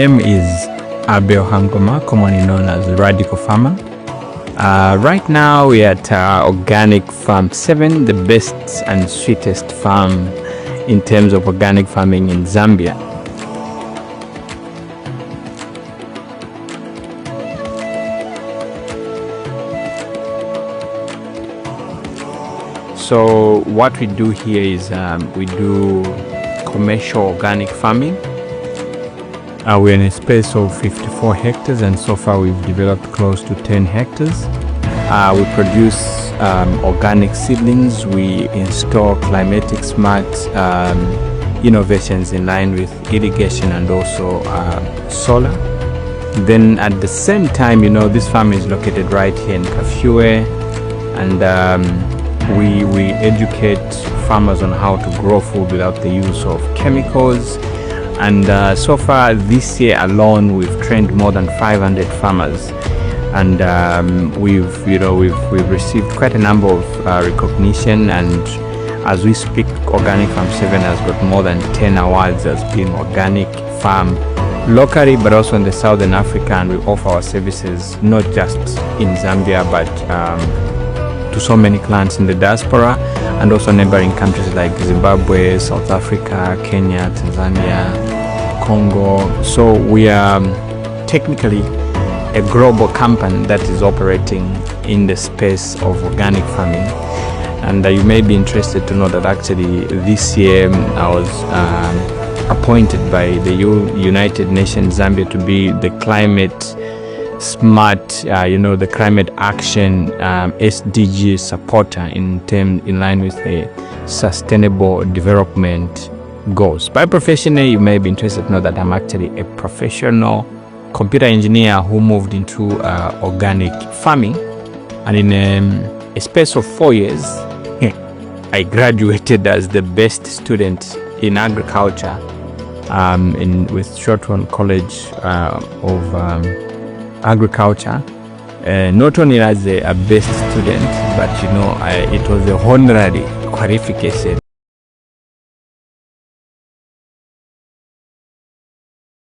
Name is Abel Hangoma, commonly known as Radical Farmer. Right now we are at organic Farm7, the best and sweetest farm in terms of organic farming in Zambia. So what we do here is we do commercial organic farming. We're in a space of 54 hectares, and so far we've developed close to 10 hectares. We produce organic seedlings. We install climatic smart innovations in line with irrigation and also solar. Then at the same time, this farm is located right here in Kafue, and we educate farmers on how to grow food without the use of chemicals. And so far this year alone, we've trained more than 500 farmers, and we've received quite a number of recognition. And as we speak, Organic Farm7 has got more than 10 awards as being organic farm locally, but also in the Southern Africa. And we offer our services not just in Zambia, but to so many clients in the diaspora and also neighboring countries like Zimbabwe, South Africa, Kenya, Tanzania, Congo. So we are technically a global company that is operating in the space of organic farming. And you may be interested to know that actually this year I was appointed by the United Nations Zambia to be the climate smart, the climate action SDG supporter in line with the sustainable development goals. By profession, you may be interested to know that I'm actually a professional computer engineer who moved into organic farming, and in a space of 4 years I graduated as the best student in agriculture with Shortron College of agriculture, not only as a best student, but it was a honorary qualification